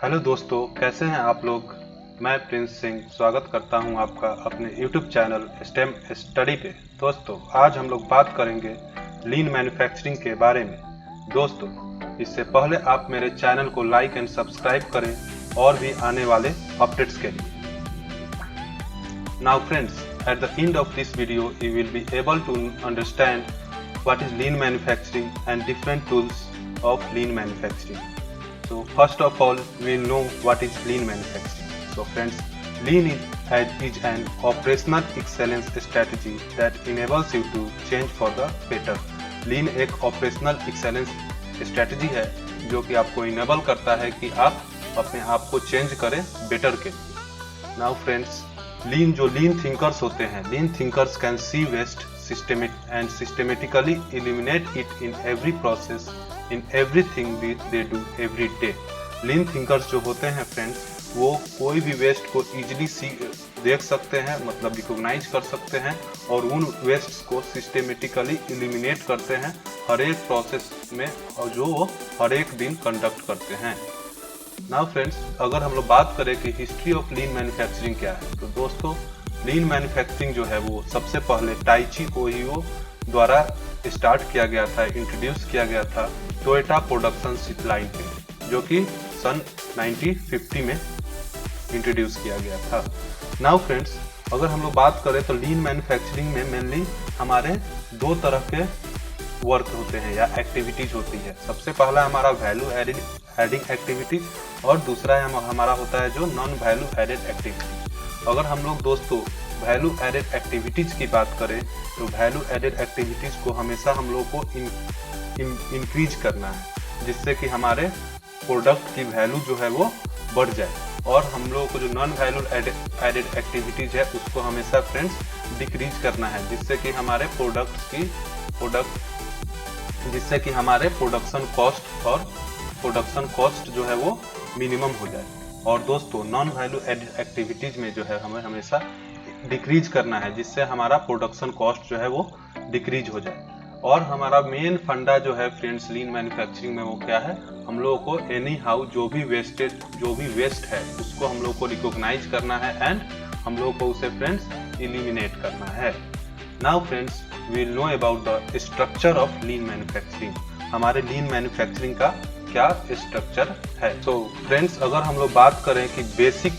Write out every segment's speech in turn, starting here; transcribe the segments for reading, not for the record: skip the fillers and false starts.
Hello दोस्तों, कैसे हैं आप लोग। मैं प्रिंस सिंह स्वागत करता हूं आपका अपने यूट्यूब चैनल स्टेम स्टडी पे। दोस्तों, आज हम लोग बात करेंगे लीन मैन्युफैक्चरिंग के बारे में। दोस्तों, इससे पहले आप मेरे चैनल को लाइक एंड सब्सक्राइब करें और भी आने वाले अपडेट्स के लिए। Now friends, at the end of this video you will be able to understand what is lean manufacturing and different tools of lean manufacturing. So first of all, we know what is lean manufacturing. So friends, lean is an operational excellence strategy that enables you to change for the better. Lean एक operational excellence strategy है जो कि आपको enable करता है कि आप अपने आप को change करें better के लिए। Now friends, lean thinkers होते हैं। Lean thinkers can see waste and systematically eliminate it in every process, in everything they do every day. Lean thinkers जो होते हैं फ्रेंड्स, वो कोई भी वेस्ट को इजीली देख सकते हैं, मतलब रिकॉग्नाइज कर सकते हैं और उन वेस्ट्स को सिस्टेमेटिकली एलिमिनेट करते हैं हर एक प्रोसेस में, और जो वो हर एक दिन कंडक्ट करते हैं। नाउ फ्रेंड्स, अगर हम लोग बात करें कि हिस्ट्री ऑफ लीन मैन्युफैक्चरिंग क्या है, तो दोस्तों लीन मैन्युफैक्चरिंग जो है वो सबसे पहले टाइची ओहियो द्वारा स्टार्ट किया गया था, इंट्रोड्यूस किया गया था टोयोटा प्रोडक्शन लाइन पे, जो कि सन 1950 में इंट्रोड्यूस किया गया था। नाउ फ्रेंड्स, अगर हम लोग बात करें तो लीन मैन्युफैक्चरिंग में मेनली हमारे दो तरह के वर्क होते हैं या एक्टिविटीज होती है। सबसे पहला हमारा वैल्यू एडिंग एक्टिविटीज और दूसरा है हमारा होता है जो नॉन वैल्यू एडेड एक्टिविटीज। अगर हम लोग दोस्तों वैल्यू एडेड एक्टिविटीज की बात करें तो वैल्यू एडेड एक्टिविटीज को हमेशा हम लोग को इंक्रीज करना है, जिससे कि हमारे प्रोडक्ट की वैल्यू जो है वो बढ़ जाए, और हम लोगों को जो नॉन वैल्यू एडेड एक्टिविटीज है उसको हमेशा फ्रेंड्स डिक्रीज करना है, जिससे कि हमारे प्रोडक्शन कॉस्ट जो है वो मिनिमम हो जाए। और दोस्तों नॉन वैल्यू एडेड एक्टिविटीज में जो है हमें हमेशा डिक्रीज करना है, जिससे हमारा प्रोडक्शन कॉस्ट जो है वो डिक्रीज हो जाए। और हमारा मेन फंडा जो है फ्रेंड्स लीन मैन्युफैक्चरिंग में वो क्या है, हम लोगों को एनी हाउ जो भी वेस्ट है उसको हम लोग को रिकॉग्नाइज करना है एंड हम लोग को उसे फ्रेंड्स एलिमिनेट करना है। Now friends, we will know about the structure of lean manufacturing. हमारे लीन मैन्युफैक्चरिंग का क्या स्ट्रक्चर है। तो फ्रेंड्स, अगर हम लोग बात करें कि बेसिक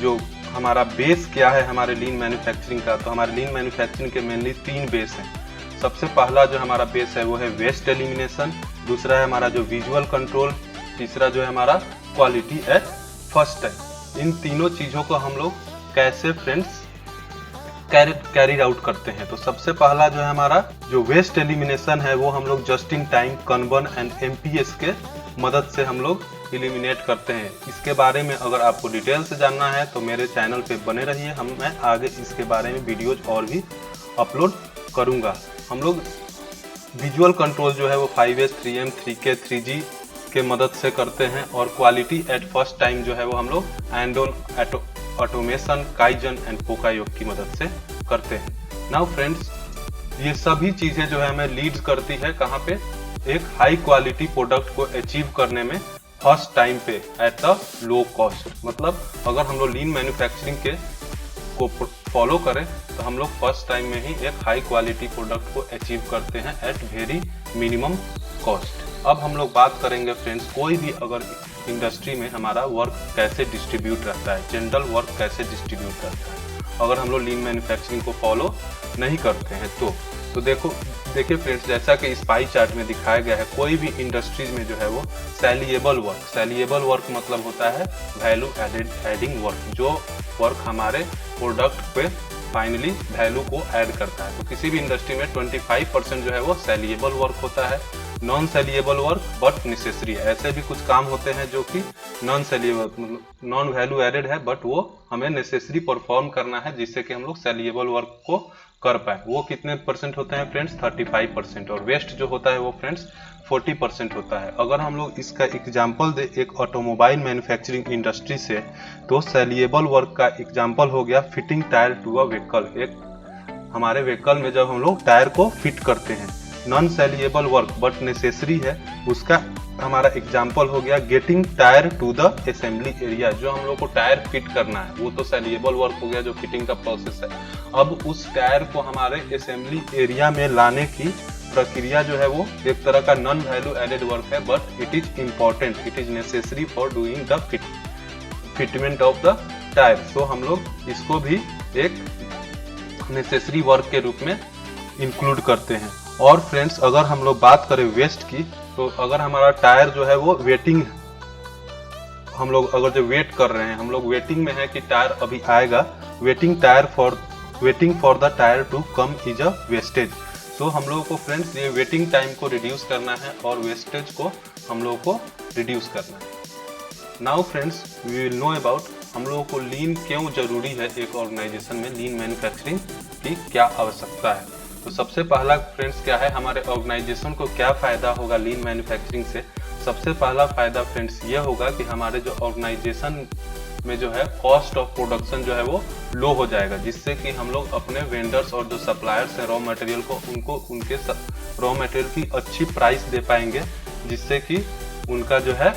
जो हमारा बेस क्या है हमारे लीन मैन्युफैक्चरिंग का, तो हमारे लीन मैन्युफैक्चरिंग के मेनली 3 बेस हैं। सबसे पहला जो हमारा बेस है वो है वेस्ट एलिमिनेशन, दूसरा है हमारा जो विजुअल कंट्रोल, तीसरा जो है हमारा क्वालिटी एट फर्स्ट टाइम। इन तीनों चीजों को हम लोग कैसे फ्रेंड्स कैरिड आउट करते हैं, तो सबसे पहला जो है हमारा जो वेस्ट एलिमिनेशन है वो हम लोग just in time, kanban and MPS के मदद से हम लोग एलिमिनेट करते हैं। इसके बारे में अगर आपको डिटेल से जानना है तो मेरे चैनल पे बने रहिए, मैं आगे इसके बारे में वीडियोज और भी अपलोड करूंगा। हम लोग विजुअल कंट्रोल जो है वो 5S, 3M, 3K, 3G के मदद से करते हैं, और क्वालिटी एट फर्स्ट टाइम जो है वो हम लोग एंडोन ऑटोमेशन, काइजन एंड पोकायोग की मदद से करते हैं। नाउ फ्रेंड्स, ये सभी चीजें जो है हमें लीड करती है कहाँ पे, एक हाई क्वालिटी प्रोडक्ट को अचीव करने में फर्स्ट टाइम पे एट द लो कॉस्ट। मतलब अगर हम लोग लीन मैन्युफैक्चरिंग के को फॉलो करें तो हम लोग फर्स्ट टाइम में ही एक हाई क्वालिटी प्रोडक्ट को अचीव करते हैं एट वेरी मिनिमम कॉस्ट। अब हम लोग बात करेंगे फ्रेंड्स, कोई भी अगर इंडस्ट्री में हमारा वर्क कैसे डिस्ट्रीब्यूट रहता है, जनरल वर्क कैसे डिस्ट्रीब्यूट रहता है अगर हम लोग लीन मैन्युफैक्चरिंग को फॉलो नहीं करते हैं तो देखिए फ्रेंड्स, जैसा कि इस पाई चार्ट में दिखाया गया है, कोई भी इंडस्ट्रीज में जो है वो सैलिएबल वर्क मतलब होता है वैल्यू एडिंग वर्क, जो वर्क हमारे प्रोडक्ट पे फाइनली वैल्यू को ऐड करता है। तो किसी भी इंडस्ट्री में 25% जो है वो सैलिएबल वर्क होता है, नॉन सैलिएबल वर्क बट नेसेसरी है। ऐसे भी कुछ काम होते हैं जो कि नॉन सैलिएबल मतलब नॉन वैल्यू एडेड है, बट वो हमें नेसेसरी परफॉर्म करना है जिससे कि हम लोग सैलिएबल वर्क को कर पाए। वो कितने परसेंट होते हैं फ्रेंड्स, 35%। और वेस्ट जो होता है वो फ्रेंड्स 40% होता है। अगर हम लोग इसका एग्जाम्पल दे एक ऑटोमोबाइल मैन्युफैक्चरिंग इंडस्ट्री से, तो सैलिएबल वर्क का एग्जाम्पल हो गया fitting tyre to a vehicle. एक हमारे व्हीकल में जब हम लोग टायर को फिट करते हैं। नॉन सेलिएबल वर्क बट नेसेसरी है, उसका हमारा एग्जाम्पल हो गया getting tier two the assembly area. जो हम लोग को टायर फिट करना है वो तो सेलिएबल वर्क हो गया, जो फिटिंग का प्रोसेस है। अब उस टायर को हमारे असेंबली एरिया में लाने की प्रक्रिया जो है वो एक तरह का नॉन वैल्यू एडेड वर्क है, but it is important, it is necessary for doing the fitment of the tyre. So हम लोग इसको भी एक नेसेसरी वर्क के रूप में इंक्लूड करते हैं। और फ्रेंड्स अगर हम लोग बात करें वेस्ट की, तो अगर हमारा टायर जो है वो वेटिंग, हम लोग अगर जो वेट कर रहे हैं, हम लोग वेटिंग में है कि टायर अभी आएगा, waiting for the tyre to come is a wastage. So हम लोगों को फ्रेंड्स ये वेटिंग टाइम को रिड्यूस करना है और वेस्टेज को हम लोगों को रिड्यूस करना है। Now friends we will know about हम लोगों को लीन क्यों जरूरी है, एक ऑर्गेनाइजेशन में लीन मैन्युफैक्चरिंग की क्या आवश्यकता है। तो सबसे पहला फ्रेंड्स क्या है, हमारे ऑर्गेनाइजेशन को क्या फायदा होगा लीन मैन्युफैक्चरिंग से। सबसे पहला फायदा फ्रेंड्स ये होगा कि हमारे जो ऑर्गेनाइजेशन में जो है कॉस्ट ऑफ प्रोडक्शन जो है वो लो हो जाएगा, जिससे कि हम लोग अपने वेंडर्स और जो सप्लायर्स हैं रॉ मटेरियल को, उनको उनके रॉ मटेरियल की अच्छी प्राइस दे पाएंगे, जिससे कि उनका जो है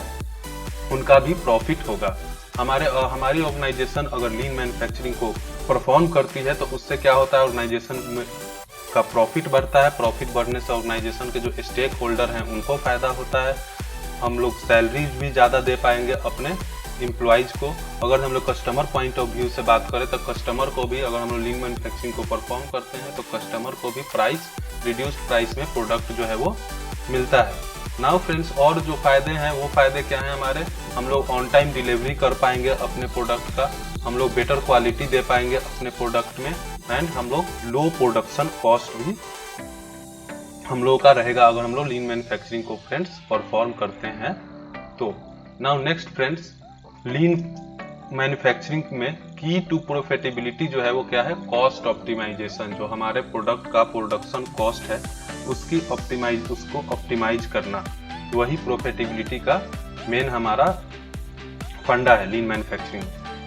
उनका भी प्रॉफिट होगा। हमारी ऑर्गेनाइजेशन अगर लीन मैन्युफैक्चरिंग को परफॉर्म करती है तो उससे क्या होता है, ऑर्गेनाइजेशन में का प्रॉफिट बढ़ता है। प्रॉफिट बढ़ने से ऑर्गेनाइजेशन के जो स्टेक होल्डर हैं उनको फायदा होता है। हम लोग सैलरीज भी ज़्यादा दे पाएंगे अपने एम्प्लॉइज को। अगर हम लोग कस्टमर पॉइंट ऑफ व्यू से बात करें तो कस्टमर को भी, अगर हम लोग लीन मैन्युफैक्चरिंग को परफॉर्म करते हैं तो कस्टमर को भी रिड्यूस्ड प्राइस में प्रोडक्ट जो है वो मिलता है। नाउ फ्रेंड्स और जो फायदे हैं वो फायदे क्या हैं हमारे, हम लोग ऑन टाइम डिलीवरी कर पाएंगे अपने प्रोडक्ट का, हम लोग बेटर क्वालिटी दे पाएंगे अपने प्रोडक्ट में, एंड हम लोग लो प्रोडक्शन कॉस्ट भी हम लोगों का रहेगा अगर हम लोग लीन मैन्युफैक्चरिंग को फ्रेंड्स परफॉर्म करते हैं तो। नाउ नेक्स्ट फ्रेंड्स, लीन मैन्युफैक्चरिंग में की टू प्रॉफिटेबिलिटी जो है वो क्या है, कॉस्ट ऑप्टिमाइजेशन। जो हमारे प्रोडक्ट का प्रोडक्शन कॉस्ट है उसको ऑप्टिमाइज करना, वही प्रॉफिटेबिलिटी का मेन हमारा फंडा है लीन मैन्युफैक्चरिंग।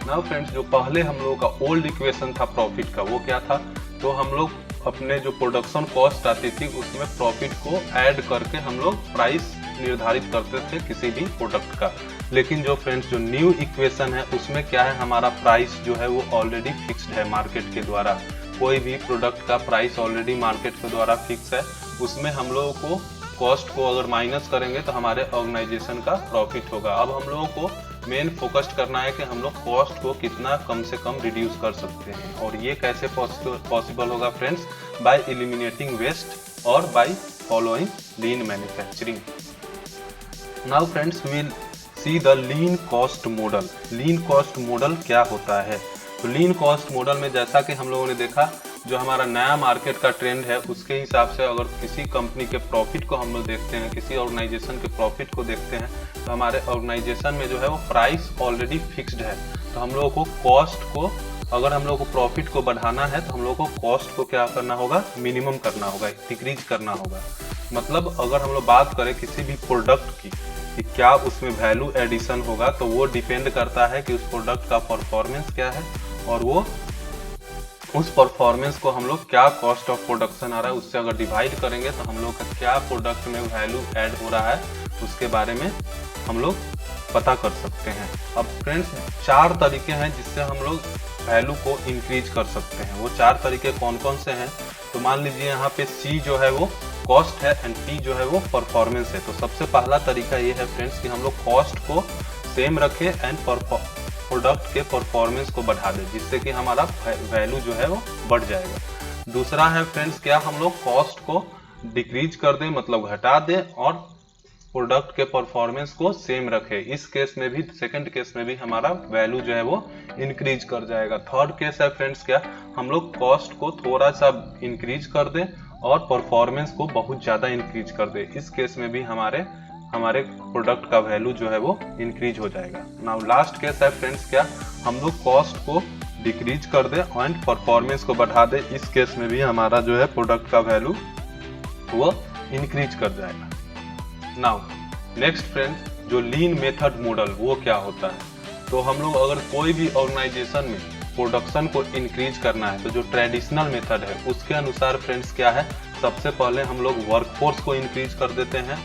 नाउ फ्रेंड्स जो पहले हम लोगों का ओल्ड इक्वेशन था प्रॉफिट का, वो क्या था, तो हम लोग अपने जो प्रोडक्शन कॉस्ट आती थी उसमें प्रॉफिट को ऐड करके हम लोग प्राइस निर्धारित करते थे किसी भी प्रोडक्ट का। लेकिन जो फ्रेंड्स जो न्यू इक्वेशन है उसमें क्या है, हमारा प्राइस जो है वो ऑलरेडी फिक्स्ड है मार्केट के द्वारा। कोई भी प्रोडक्ट का प्राइस ऑलरेडी मार्केट के द्वारा फिक्स है, उसमें हम लोगों को कॉस्ट को अगर माइनस करेंगे तो हमारे ऑर्गेनाइजेशन का प्रॉफिट होगा। अब हम लोगों को मेन फोकस करना है कि हम लोग कॉस्ट को कितना कम से कम रिड्यूस कर सकते हैं, और ये कैसे पॉसिबल होगा फ्रेंड्स, बाय एलिमिनेटिंग वेस्ट और by following lean manufacturing. Now friends will see the lean cost model. Lean cost model क्या होता है, तो लीन कॉस्ट मॉडल में जैसा कि हम लोगों ने देखा, जो हमारा नया मार्केट का ट्रेंड है उसके हिसाब से अगर किसी कंपनी के प्रॉफिट को हम लोग देखते हैं, किसी ऑर्गेनाइजेशन के प्रॉफिट को देखते हैं, तो हमारे ऑर्गेनाइजेशन में जो है वो प्राइस ऑलरेडी फिक्स्ड है। तो हम लोगों को कॉस्ट को, अगर हम लोगों को प्रॉफिट को बढ़ाना है तो हम लोगों को कॉस्ट को क्या करना होगा, मिनिमम करना होगा, डिक्रीज करना होगा। मतलब अगर हम लोग बात करें किसी भी प्रोडक्ट की कि क्या उसमें वैल्यू एडिशन होगा, तो वो डिपेंड करता है कि उस प्रोडक्ट का परफॉर्मेंस क्या है, और वो उस परफॉर्मेंस को हम लोग क्या कॉस्ट ऑफ प्रोडक्शन आ रहा है उससे अगर डिवाइड करेंगे तो हम लोग का क्या प्रोडक्ट में वैल्यू ऐड हो रहा है उसके बारे में हम लोग पता कर सकते हैं। अब फ्रेंड्स 4 तरीके हैं जिससे हम लोग वैल्यू को इंक्रीज कर सकते हैं। वो 4 तरीके कौन कौन से हैं, तो मान लीजिए यहाँ पे C जो है वो कॉस्ट है एंड P जो है वो परफॉर्मेंस है। तो सबसे पहला तरीका ये है फ्रेंड्स कि हम लोग कॉस्ट को सेम रखें एंड प्रोडक्ट के परफॉर्मेंस को बढ़ा दें, जिससे कि हमारा वैल्यू जो है वो बढ़ जाएगा। दूसरा है फ्रेंड्स क्या, हम लोग कॉस्ट को डिक्रीज कर दें, मतलब घटा दें, और प्रोडक्ट के परफॉर्मेंस को सेम रखें। इस केस में भी, सेकंड केस में भी हमारा वैल्यू जो है वो इंक्रीज कर जाएगा। थर्ड केस है फ्रेंड्स क्या, हम लोग कॉस्ट को थोड़ा सा इंक्रीज कर दें और परफॉर्मेंस को बहुत ज्यादा इंक्रीज कर दें। इस केस में भी हमारे प्रोडक्ट का वैल्यू जो है वो इंक्रीज हो जाएगा। नाउ लास्ट केस है फ्रेंड्स क्या, हम लोग कॉस्ट को डिक्रीज कर दे एंड परफॉर्मेंस को बढ़ा दे। इस केस में भी हमारा जो है प्रोडक्ट का वैल्यू वो इंक्रीज कर जाएगा। नाउ नेक्स्ट फ्रेंड्स, जो लीन मेथड मॉडल वो क्या होता है, तो हम लोग अगर कोई भी ऑर्गेनाइजेशन में प्रोडक्शन को इंक्रीज करना है तो जो ट्रेडिशनल मेथड है उसके अनुसार फ्रेंड्स क्या है, सबसे पहले हम लोग वर्कफोर्स को इंक्रीज कर देते हैं,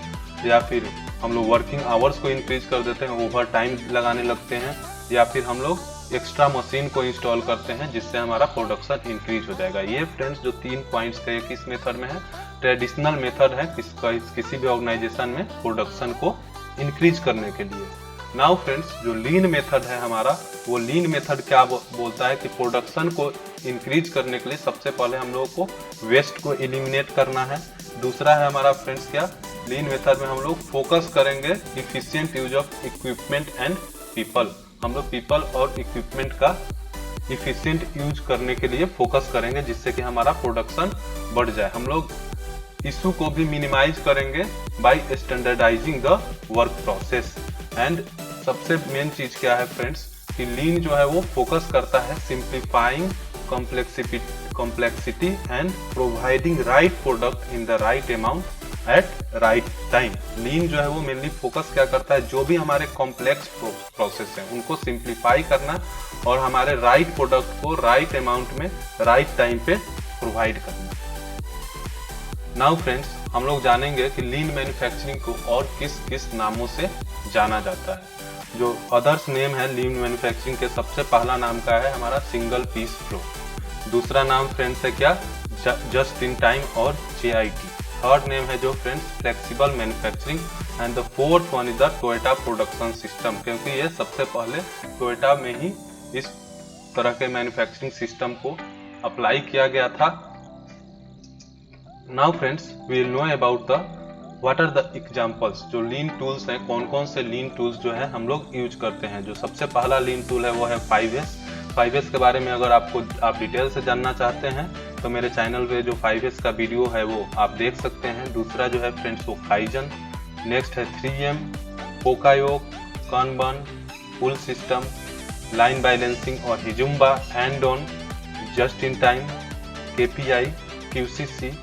या फिर हम लोग वर्किंग आवर्स को इंक्रीज कर देते हैं, ओवर टाइम लगाने लगते हैं, या फिर हम लोग एक्स्ट्रा मशीन को इंस्टॉल करते हैं जिससे हमारा प्रोडक्शन इंक्रीज हो जाएगा। ये फ्रेंड्स जो 3 पॉइंट्स थे किस मेथड में है, ट्रेडिशनल मेथड है किसी भी ऑर्गेनाइजेशन में प्रोडक्शन को इंक्रीज करने के लिए। नाउ फ्रेंड्स जो लीन मेथड है हमारा, वो लीन मेथड क्या बोलता है कि प्रोडक्शन को इंक्रीज करने के लिए सबसे पहले हम लोगों को वेस्ट को एलिमिनेट करना है। दूसरा है हमारा फ्रेंड्स क्या, लीन मेथड में हम लोग फोकस करेंगे efficient use of equipment and people. हम लोग पीपल और इक्विपमेंट का इफिशिएंट यूज करने के लिए फोकस करेंगे जिससे कि हमारा प्रोडक्शन बढ़ जाए। हम लोग इशू को भी मिनिमाइज करेंगे by standardising the work process. And सबसे मेन चीज क्या है फ्रेंड्स कि लीन जो है वो फोकस करता है simplifying complexity and providing right product in the right amount at right time. Lean जो है वो मेनली फोकस क्या करता है, जो भी हमारे कॉम्प्लेक्स प्रोसेस हैं उनको सिंप्लीफाई करना और हमारे राइट प्रोडक्ट को राइट अमाउंट में राइट टाइम पे प्रोवाइड करना। नाउ फ्रेंड्स हम लोग जानेंगे कि लीन मैन्युफैक्चरिंग को और किस किस नामों से जाना जाता है। जो अदर्स नेम है लीन मैन्युफैक्चरिंग के, सबसे पहला नाम का है हमारा सिंगल पीस फ्लो। दूसरा नाम फ्रेंड्स है क्या, जस्ट इन टाइम और JIT। थर्ड नेम है जो friends flexible manufacturing and the fourth one is the Toyota production system, क्योंकि ये सबसे पहले टोयोटा में ही इस तरह के मैन्युफैक्चरिंग सिस्टम को अप्लाई किया गया था। Now friends we will know about the what are the examples. जो लीन टूल्स हैं, कौन कौन से लीन टूल्स जो है हम लोग यूज करते हैं। जो सबसे पहला लीन टूल है वो है 5S। 5S के बारे में अगर आप डिटेल से जानना चाहते हैं तो मेरे चैनल पे जो 5S का वीडियो है वो आप देख सकते हैं। दूसरा जो है फ्रेंड्स वो काइजन, नेक्स्ट है 3M, poka yoke, kanban, pull system, line balancing और हिजुम्बा, andon, just in time, KPI, QCC,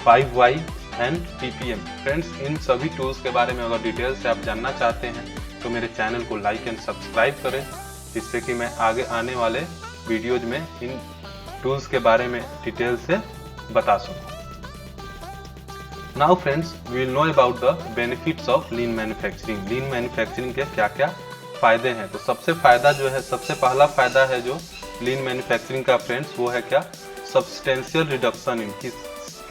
5Y and PPM। Friends इन सभी टूल्स के बारे में अगर डिटेल से आप जानना चाहते हैं तो मेरे चैनल को लाइक एंड सब्सक्राइब करें, जिससे कि मैं आगे आने वाले वीडियोज में इन टूल्स के बारे में डिटेल से बता सकूं। Now friends we will know about the benefits of lean manufacturing. Lean manufacturing के क्या क्या फायदे हैं। तो सबसे पहला फायदा है जो लीन मैन्युफैक्चरिंग का फ्रेंड्स वो है क्या, सब्सटेंशियल रिडक्शन इन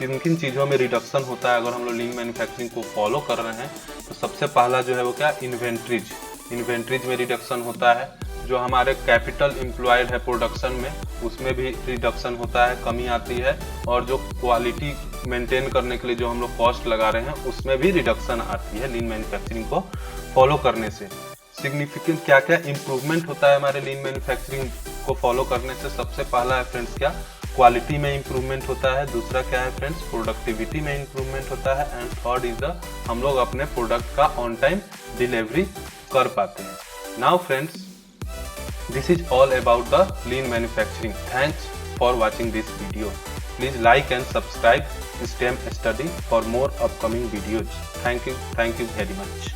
किन किन चीज़ों में रिडक्शन होता है अगर हम लोग लीन मैन्युफैक्चरिंग को फॉलो कर रहे हैं। तो सबसे पहला जो है वो क्या, इन्वेंट्रीज में रिडक्शन होता है। जो हमारे कैपिटल एम्प्लॉयड है प्रोडक्शन में उसमें भी रिडक्शन होता है, कमी आती है। और जो क्वालिटी मेंटेन करने के लिए जो हम लोग कॉस्ट लगा रहे हैं उसमें भी रिडक्शन आती है लीन मैन्युफैक्चरिंग को फॉलो करने से। सिग्निफिकेंट क्या क्या इंप्रूवमेंट होता है हमारे लीन मैन्युफैक्चरिंग को फॉलो करने से। सबसे पहला है फ्रेंड्स क्या, क्वालिटी में इंप्रूवमेंट होता है। दूसरा क्या है फ्रेंड्स, प्रोडक्टिविटी में इंप्रूवमेंट होता है। एंड थर्ड इज द हम लोग अपने प्रोडक्ट का ऑन टाइम डिलीवरी कर पाते हैं। Now friends this is all about the lean manufacturing. Thanks for watching this video. Please like and subscribe STEM Study for more upcoming videos. Thank you very much.